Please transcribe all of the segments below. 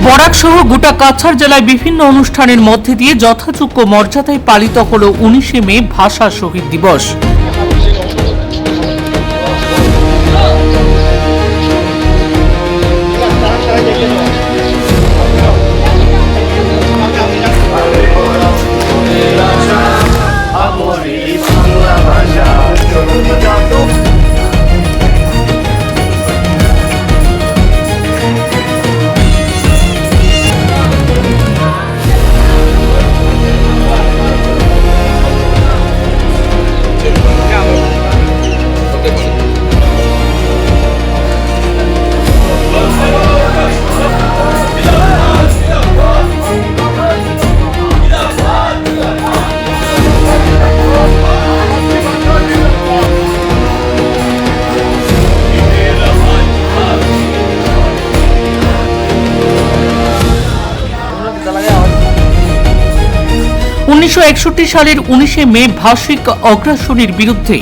বরাক সহ গোটা কাছাড় জেলায় বিভিন্ন অনুষ্ঠানের মধ্যে দিয়ে যথাযোগ্য মর্যাদায় পালিত হল 19শে মে ভাষা শহীদ দিবস। 1961 সালের 19শে মে ভাষিক অগ্রাসনের বিরুদ্ধে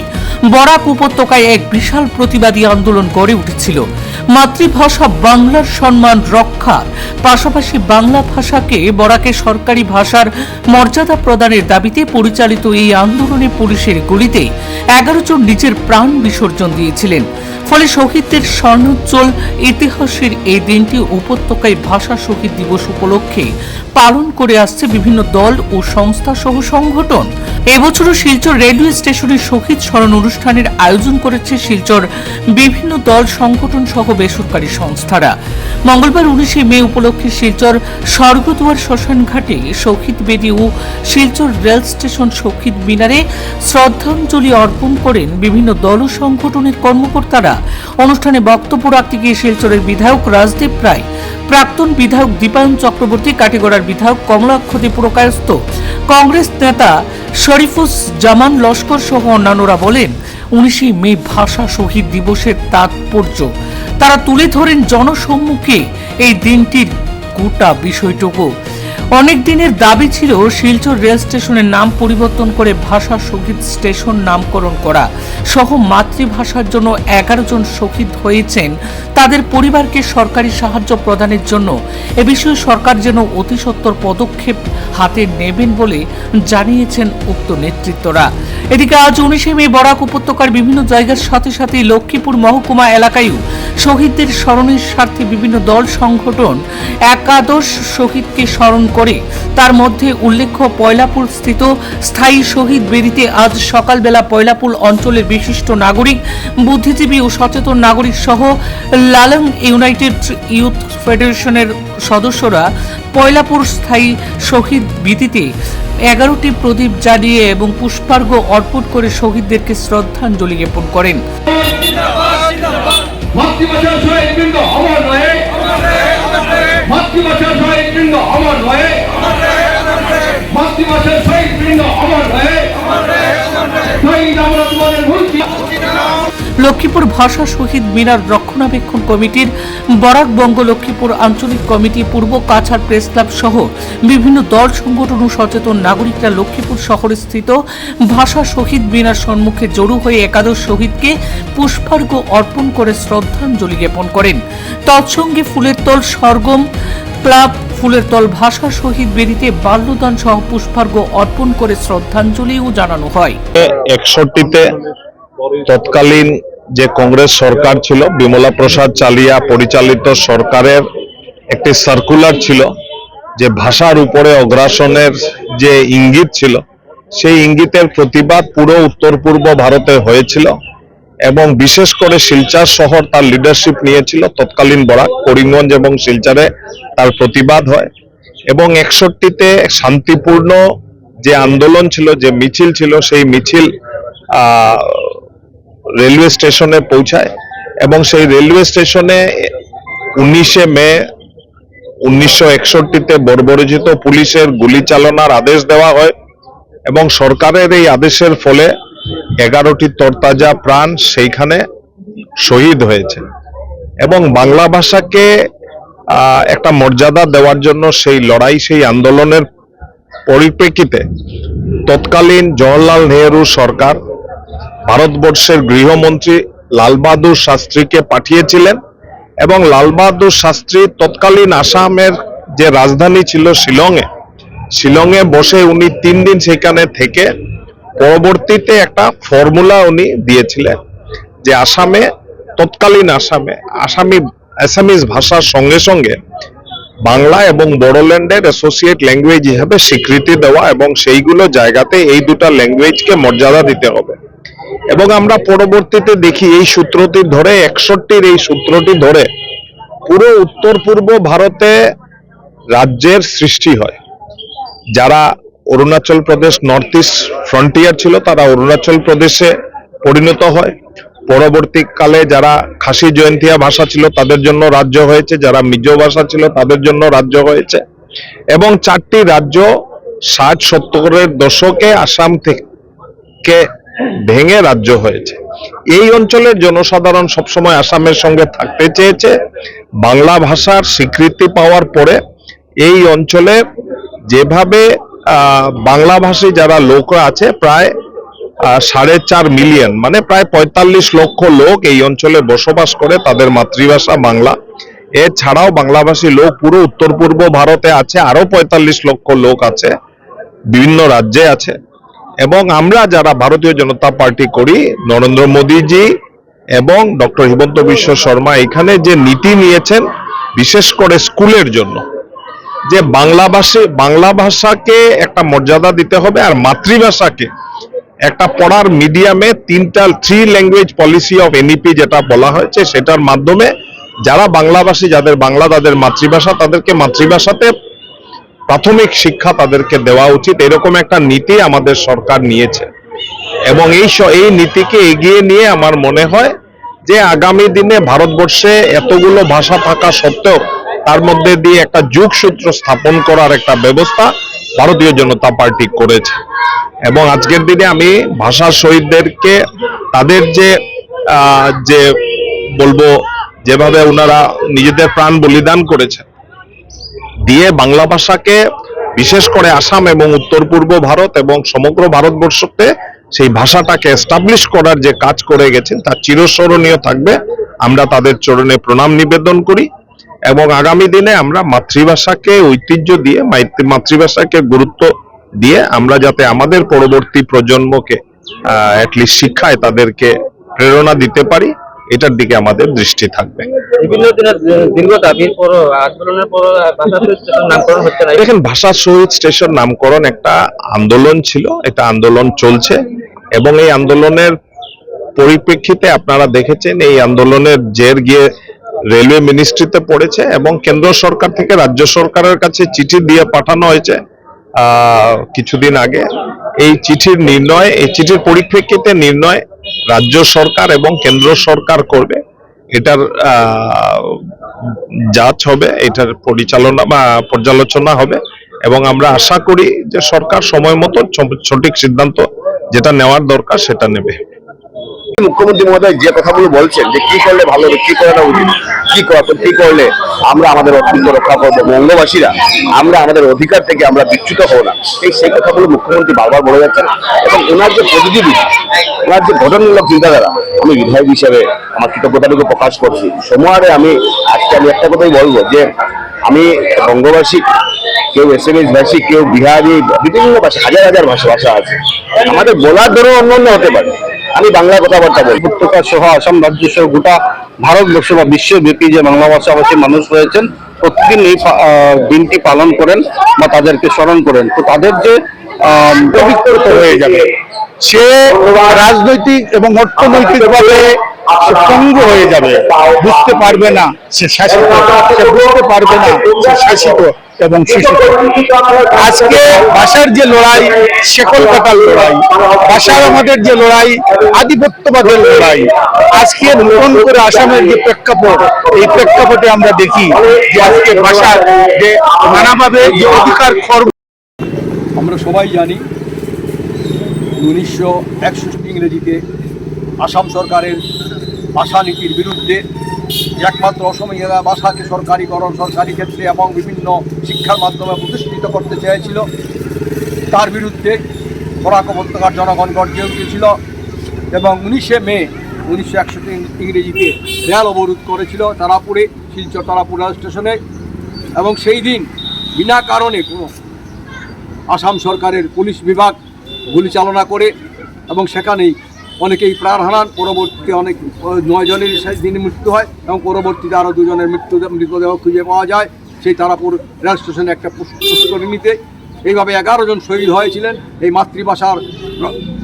বরাক উপত্যকায় এক বিশাল প্রতিবাদী আন্দোলন গড়ে উঠেছিল। মাতৃভাষা বাংলার সম্মান রক্ষার পাশাপাশি বাংলা ভাষাকে বরাকে সরকারি ভাষার মর্যাদা প্রদানের দাবিতে পরিচালিত এই আন্দোলনে পুলিশের গুলিতে 11 জন নিজের প্রাণ বিসর্জন দিয়েছিলেন। ফলে শহীদদের স্বর্ণোজ্জ্বল ইতিহাসের এই দিনটি উপত্যকায় ভাষা শহীদ দিবস উপলক্ষে পালন করে আসছে বিভিন্ন দল ও সংস্থা সহ সংগঠন। এবছরও শিলচর রেলওয়ে স্টেশনের শহীদ স্মরণ অনুষ্ঠানের আয়োজন করেছে শিলচর বিভিন্ন দল সংগঠন সহ বেসরকারি সংস্থারা। মঙ্গলবার 19শে মে উপলক্ষে শিলচর স্বর্গদুয়ার শ্মশান ঘাটে শহীদ বেদী ও শিলচর রেল স্টেশন শহীদ মিনারে শ্রদ্ধাঞ্জলি অর্পণ করেন বিভিন্ন দল ও সংগঠনের কর্মকর্তারা। অনুষ্ঠানে বক্তব্য রাখতে গিয়ে শিলচরের বিধায়ক রাজদীপ রায়, প্রাক্তন বিধায়ক দীপায়ন চক্রবর্তী, কাটিগড়ার বিধায়ক কমলাক্ষদী পুরকায়স্থ, কংগ্রেস নেতা শরীফুস জামান লস্কর সহ অন্যান্যরা বলেন, 19শে মে ভাষা শহীদ দিবসের তাৎপর্য তারা তুলে ধরেন জনসম্মুখে। এই দিনটির গোটা বিষয়টুকু অনেক দিনের দাবি ছিল শিলচর রেল স্টেশনের নাম পরিবর্তন করে ভাষা শহীদ স্টেশন নামকরণ করা সহ মাতৃভাষার জন্য 11 জন শহীদ হয়েছেন তাদের পরিবারকে সরকারি সাহায্য প্রদানের জন্য এ বিষয়ে সরকার যেন অতি সত্বর পদক্ষেপ হাতে নেবেন বলে জানিয়েছেন উক্ত নেতৃত্বরা। এদিকে আজ 19শে মে বরাক উপত্যকার বিভিন্ন জায়গার সাথে সাথে লক্ষ্মীপুর মহকুমা এলাকায়ও শহীদদের স্মরণের স্বার্থে বিভিন্ন দল সংগঠন একাদশ শহীদকে স্মরণ করে। তার মধ্যে উল্লেখ্য, পয়লাপুল স্থিত স্থায়ী শহীদ বেদিতে আজ সকালবেলা পয়লাপুল অঞ্চলের বিশিষ্ট নাগরিক, বুদ্ধিজীবী ও সচেতন নাগরিক সহ লালং ইউনাইটেড ইউথ ফেডারেশনের সদস্যরা পয়লাপুর স্থায়ী শহীদ বেদিতে 11টি প্রদীপ জ্বালিয়ে এবং পুষ্পার্ঘ্য অর্পণ করে শহীদদেরকে শ্রদ্ধাঞ্জলি জ্ঞাপন করেন। মাতৃভাষার শহীদবৃন্দ অমর রহে, মাতৃভাষার শহীদবৃন্দ অমর রহে, মাতৃভাষার শহীদবৃন্দ অমর রহে, শহীদ আমরা তোমাদের ভুলছি। লক্ষ্মীপুর ভাষা শহীদ মিনার রক্ষণাবেক্ষণ কমিটির বরাক বঙ্গ লক্ষ্মীপুর আঞ্চলিক কমিটি, পূর্ব কাছাড় প্রেস ক্লাব সহ বিভিন্ন দল সংগঠন ও সচেতন নাগরিকরা লক্ষ্মীপুর শহরে স্থিত ভাষা শহীদ মিনার সম্মুখে জড়ো হয়ে একাদশ শহীদকে পুষ্পার্ঘ্য অর্পণ করে শ্রদ্ধাঞ্জলি জ্ঞাপন করেন। তৎসঙ্গে ফুলের তল সরগম ক্লাব, ফুলের তল ভাষা শহীদ বেদিতে বাল্যদান সহ পুষ্পার্ঘ্য অর্পণ করে শ্রদ্ধাঞ্জলিও জানানো হয়। 61তে তৎকালীন যে কংগ্রেস সরকার ছিল, বিমলা প্রসাদ চালিয়া পরিচালিত সরকারের একটি সার্কুলার ছিল যে ভাষার উপরে অগ্রাসনের যে ইঙ্গিত ছিল, সেই ইঙ্গিতের প্রতিবাদ পুরো উত্তর পূর্ব ভারতে হয়েছিল এবং বিশেষ করে শিলচর শহর তার লিডারশিপ নিয়েছিল। তৎকালীন বরাক, করিমগঞ্জ এবং শিলচরে তার প্রতিবাদ হয় এবং 61তে শান্তিপূর্ণ যে আন্দোলন ছিল, যে মিছিল ছিল, সেই মিছিল রেলওয়ে স্টেশনে পৌঁছায় এবং সেই রেলওয়ে স্টেশনে 19শে মে 1961তে বর্বরোচিত পুলিশের গুলি চালনার আদেশ দেওয়া হয় এবং সরকারের এই আদেশের ফলে 11টি তরতাজা প্রাণ সেইখানে শহীদ হয়েছে এবং বাংলা ভাষাকে একটা মর্যাদা দেওয়ার জন্য সেই লড়াই, সেই আন্দোলনের পরিপ্রেক্ষিতে তৎকালীন জওহরলাল নেহরু সরকার ভারতবর্ষের গৃহমন্ত্রী লাল বাহাদুর শাস্ত্রীকে পাঠিয়েছিলেন এবং লাল বাহাদুর শাস্ত্রী তৎকালীন আসামের যে রাজধানী ছিল শিলংয়ে বসে উনি 3 দিন সেখানে থেকে পরবর্তীতে একটা ফর্মুলা উনি দিয়েছিলেন যে তৎকালীন আসামিজ ভাষার সঙ্গে সঙ্গে বাংলা এবং বড়োল্যান্ডের অ্যাসোসিয়েট ল্যাঙ্গুয়েজ হিসেবে স্বীকৃতি দেওয়া এবং সেইগুলো জায়গাতে এই দুটা ল্যাঙ্গুয়েজকে মর্যাদা দিতে হবে। এবং আমরা পরবর্তীতে দেখি এই সূত্রটি ধরে 61 এই সূত্রটি ধরে পুরো উত্তর পূর্ব ভারতে রাজ্যের সৃষ্টি হয়। যারা Arunachal Pradesh north east frontier ছিল তারা অরুণাচল প্রদেশে পরিণত হয়। পরবর্তীকালে যারা খাসি জয়ন্তিয়া ভাষা ছিল তাদের জন্য রাজ্য হয়েছে, যারা মিজো ভাষা ছিল তাদের জন্য রাজ্য হয়েছে এবং 4টি রাজ্য 60-70-এর দশকে আসাম থেকে ভেঙে রাজ্য হয়েছে। এই অঞ্চলের জনসাধারণ সবসময় আসামের সঙ্গে থাকতে চেয়েছে। বাংলা ভাষার স্বীকৃতি পাওয়ার পরে এই অঞ্চলে যেভাবে বাংলাভাষী যারা লোকরা আছে প্রায় 4.5 মিলিয়ন, মানে প্রায় 45 লক্ষ লোক এই অঞ্চলে বসবাস করে, তাদের মাতৃভাষা বাংলা। এছাড়াও বাংলাভাষী লোক পুরো উত্তর পূর্ব ভারতে আছে, আরো 45 লক্ষ লোক আছে, বিভিন্ন রাজ্যে আছে। এবং আমরা যারা ভারতীয় জনতা পার্টি করি, নরেন্দ্র মোদীজি এবং ডক্টর হিমন্ত বিশ্ব শর্মা এখানে যে নীতি নিয়েছেন বিশেষ করে স্কুলের জন্য, যে বাংলা ভাষাকে একটা মর্যাদা দিতে হবে আর মাতৃভাষাকে একটা পড়ার মিডিয়ামে 3 ল্যাঙ্গুয়েজ পলিসি অফ এনইপি যেটা বলা হয়েছে সেটার মাধ্যমে যারা বাংলাভাষী, যাদের বাংলা তাদের মাতৃভাষা, তাদেরকে মাতৃভাষাতে প্রাথমিক শিক্ষা তাদেরকে দেওয়া উচিত, এরকম একটা নীতি আমাদের সরকার নিয়েছে। এবং এই নীতিকে এগিয়ে নিয়ে আমার মনে হয় যে আগামী দিনে ভারতবর্ষে এতগুলো ভাষা থাকা সত্ত্বেও তার মধ্যে দিয়ে একটা যোগসূত্র স্থাপন করার একটা ব্যবস্থা ভারতীয় জনতা পার্টি করেছে। এবং আজকের দিনে আমি ভাষা শহীদদেরকে তাদের যে বলবো যেভাবে ওনারা নিজেদের প্রাণ বলিদান করেছে দিয়ে বাংলা ভাষাকে বিশেষ করে আসাম এবং উত্তর পূর্ব ভারত এবং সমগ্র ভারতবর্ষতে সেই ভাষাটাকে এস্টাবলিশ করার যে কাজ করে গেছেন তা চিরস্মরণীয় থাকবে। আমরা তাদের চরণে প্রণাম নিবেদন করি এবং আগামী দিনে আমরা মাতৃভাষাকে ঐতিহ্য দিয়ে, মাতৃভাষাকে গুরুত্ব দিয়ে আমরা যাতে আমাদের পরবর্তী প্রজন্মকে অ্যাটলিস্ট শিক্ষায় তাদেরকে প্রেরণা দিতে পারি, এটার দিকে আমাদের দৃষ্টি থাকবে। বিভিন্ন দিনের দীর্ঘ দাবির পর আন্দোলনের পর ভাষা শহীদ স্টেশন নামকরণ হচ্ছে না। দেখেন, ভাষা শহীদ স্টেশন নামকরণ একটা আন্দোলন ছিল, এটা আন্দোলন চলছে এবং এই আন্দোলনের পরিপ্রেক্ষিতে আপনারা দেখেছেন এই আন্দোলনের জের গিয়ে রেলওয়ে মিনিস্ট্রিতে পড়েছে এবং কেন্দ্র সরকার থেকে রাজ্য সরকারের কাছে চিঠি দিয়ে পাঠানো হয়েছে কিছুদিন আগে। এই চিঠির পরিপ্রেক্ষিতে নির্ণয় রাজ্য সরকার এবং কেন্দ্র সরকার করবে, এটার যাচ হবে, এটার পর্যালোচনা হবে এবং আমরা আশা করি যে সরকার সময় মতো সঠিক সিদ্ধান্ত যেটা নেওয়ার দরকার সেটা নেবে। মুখ্যমন্ত্রী মহোদয় যে কথাগুলো বলছেন যে কি করলে ভালো হবে, কি করা উচিত, কি করলে আমরা আমাদের অস্তিত্ব রক্ষা করবো, বঙ্গবাসীরা আমরা আমাদের অধিকার থেকে আমরা বিচ্যুত হব না, সেই কথাগুলো মুখ্যমন্ত্রী বারবার বলে যাচ্ছেন। এবং ওনার যে পজিটিভিটি, ওনার যে গঠনমূলক চিন্তাধারা, আমি বিধায়ক হিসেবে আমার কৃতজ্ঞতাটুকু প্রকাশ করছি। সময়ারে আমি একটা কথাই বলবো যে আমি বঙ্গবাসী, কেউ এসএমএস ভাষী, কেউ বিহারি, বিভিন্ন ভাষা, হাজার ভাষা আছে, আমাদের বলার ধরো অন্যান্য হতে পারে। আমি বাংলা কথাবার্তা বলি। উপত্যকা সহ আসাম রাজ্য সহ গোটা ভারতবর্ষ বা বিশ্বব্যাপী যে বাংলা ভাষাভাষী মানুষ রয়েছেন প্রতিদিন এই দিনটি পালন করেন বা তাদেরকে স্মরণ করেন, তো তাদের যে পবিত্রতা হয়ে যাবে, সে রাজনৈতিক এবং অর্থনৈতিকভাবে পঙ্গু হয়ে যাবে, বুঝতে পারবে না সে শাসিত, সে বুঝতে পারবে না সে শাসিত এবং শিক্ষিত। আজকে ভাষার যে লড়াই, শেকল কাটার লড়াই, ভাষার আমাদের যে লড়াই, আধিপত্যবাদের লড়াই, আজকে নতুন করে আসামের যে প্রেক্ষাপট, এই প্রেক্ষাপটে আমরা দেখি যে আজকে ভাষার যে নানাভাবে যে অধিকার খর্ব। আমরা সবাই জানি 1961 ইংরেজিতে আসাম সরকারের ভাষা নীতির বিরুদ্ধে একমাত্র অসমীয়া ভাষাকে সরকারিকরণ, সরকারি ক্ষেত্রে এবং বিভিন্ন শিক্ষার মাধ্যমে প্রতিষ্ঠিত করতে চেয়েছিল। তার বিরুদ্ধে বরাক উপত্যকার জনগণ গর্জে উঠেছিল এবং 19 মে 1961 ইংরেজিতে রেল অবরোধ করেছিল তারাপুরে, শিলচর তারাপুর রেল স্টেশনে। এবং সেই দিন বিনা কারণে কোনো আসাম সরকারের পুলিশ বিভাগ গুলি চালনা করে এবং সেখানেই অনেকেই প্রাণ হারান। পরবর্তীতে অনেক 9 জনের সেই দিনে মৃত্যু হয় এবং পরবর্তীতে আরও 2 জনের মৃতদেহ খুঁজে পাওয়া যায় সেই তারাপুর রেল স্টেশনে একটা পুষ্করিণীতে। এইভাবে 11 জন শহীদ হয়েছিলেন। এই মাতৃভাষার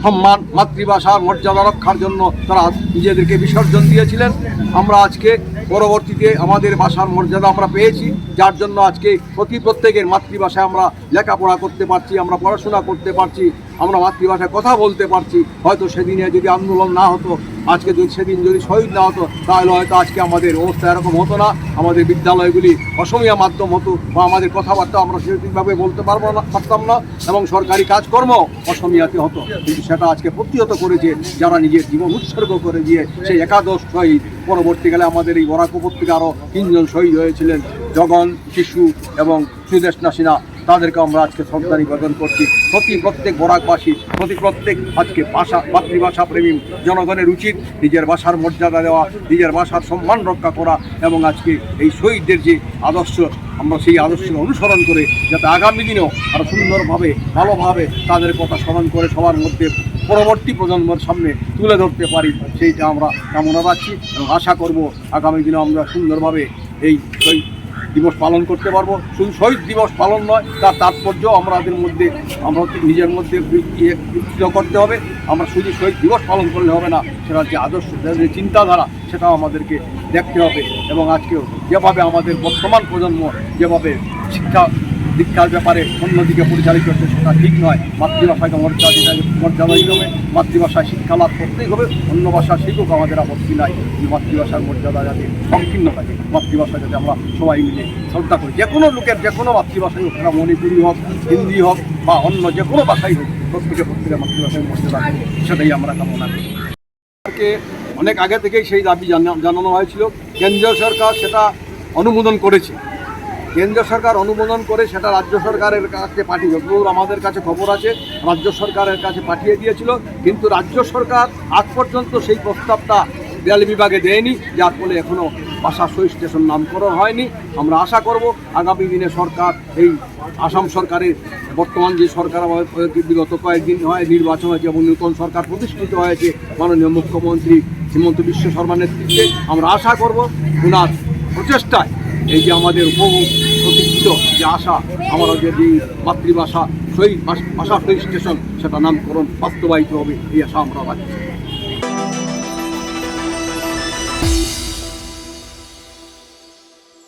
সম্মান, মাতৃভাষার মর্যাদা রক্ষার জন্য তারা নিজেদেরকে বিসর্জন দিয়েছিলেন। আমরা আজকে পরবর্তীতে আমাদের ভাষার মর্যাদা আমরা পেয়েছি, যার জন্য আজকে প্রত্যেকের মাতৃভাষায় আমরা লেখাপড়া করতে পারছি, আমরা পড়াশোনা করতে পারছি, আমরা মাতৃভাষায় কথা বলতে পারছি। হয়তো সেদিনে যদি আন্দোলন না হতো, আজকে সেদিন যদি শহীদ না হতো, তাহলে হয়তো আজকে আমাদের অবস্থা এরকম হতো না। আমাদের বিদ্যালয়গুলি অসমীয়া মাধ্যম হতো বা আমাদের কথাবার্তা আমরা সেরকমভাবে বলতে পারতাম না এবং সরকারি কাজকর্ম অসমীয়াতে হতো। কিন্তু সেটা আজকে প্রতিহত করেছে যারা নিজের জীবন উৎসর্গ করে দিয়ে সেই 11 শহীদ। পরবর্তীকালে আমাদের এই বরাক উপত্যকা আরও 3 জন শহীদ হয়েছিলেন, জগন, শিশু এবং সুদেশ নাসিনা। তাদেরকে আমরা আজকে শ্রদ্ধা নিবেদন করছি। প্রত্যেক বরাকবাসী, প্রত্যেক আজকে মাতৃভাষা প্রেমী জনগণের উচিত নিজের ভাষার মর্যাদা দেওয়া, নিজের ভাষার সম্মান রক্ষা করা এবং আজকে এই শহীদদের যে আদর্শ, আমরা সেই আদর্শকে অনুসরণ করে যাতে আগামী দিনেও আরও সুন্দরভাবে ভালোভাবে তাদের কথা স্মরণ করে সবার মধ্যে পরবর্তী প্রজন্মের সামনে তুলে ধরতে পারি, সেইটা আমরা কামনা রাখছি এবং আশা করব আগামী দিনে আমরা সুন্দরভাবে এই শহীদ দিবস পালন করতে পারবো। শুধু শহীদ দিবস পালন নয়, তার তাৎপর্য আমাদের মধ্যে আমরা নিজের মধ্যে বিকৃত করতে হবে। আমরা শুধু শহীদ দিবস পালন করলে হবে না, সেটার যে আদর্শ, যে চিন্তাধারা, সেটাও আমাদেরকে দেখতে হবে। এবং আজকেও যেভাবে আমাদের বর্তমান প্রজন্ম যেভাবে দীক্ষার ব্যাপারে অন্যদিকে পরিচালিত হচ্ছে, সেটা ঠিক নয়। মাতৃভাষাকে মর্যাদা দিতে হবে, মাতৃভাষায় শিক্ষা লাভ করতেই হবে। অন্য ভাষা শিখুক, আমাদের আপত্তি নাই, কিন্তু মাতৃভাষার মর্যাদা যাতে সংকীর্ণ থাকে, মাতৃভাষা যাতে আমরা সবাই মিলে শ্রদ্ধা করি। যে কোনো লোকের যে কোনো মাতৃভাষাই হোক, সেটা মণিপুরি হোক, হিন্দি হোক বা অন্য যে কোনো ভাষাই হোক, প্রত্যেকের মাতৃভাষায় মর্যাদা করি, সেটাই আমরা কামনা করি। অনেক আগে থেকেই সেই দাবি জানানো হয়েছিল। কেন্দ্রীয় সরকার সেটা অনুমোদন করেছে। কেন্দ্র সরকার অনুমোদন করে সেটা রাজ্য সরকারের কাছে পাঠিয়ে, আমাদের কাছে খবর আছে রাজ্য সরকারের কাছে পাঠিয়ে দিয়েছিল, কিন্তু রাজ্য সরকার আজ পর্যন্ত সেই প্রস্তাবটা রেল বিভাগে দেয়নি, যার ফলে এখনও ভাষা শহীদ স্টেশন নামকরণ হয়নি। আমরা আশা করব আগামী দিনে সরকার, এই আসাম সরকারের বর্তমান যে সরকার বিগত কয়েকদিন হয় নির্বাচন হয়েছে এবং নতুন সরকার প্রতিষ্ঠিত হয়েছে মাননীয় মুখ্যমন্ত্রী হিমন্ত বিশ্ব শর্মার নেতৃত্বে, আমরা আশা করব ওনার প্রচেষ্টায় এই যে আমাদের প্রতীক্ষিত যে আশা, আমরা যে মাতৃভাষা শহীদ ভাষা শহীদ স্টেশন সেটা নামকরণ বাস্তবায়িত হবে, এই আশা আমরা রাখছি।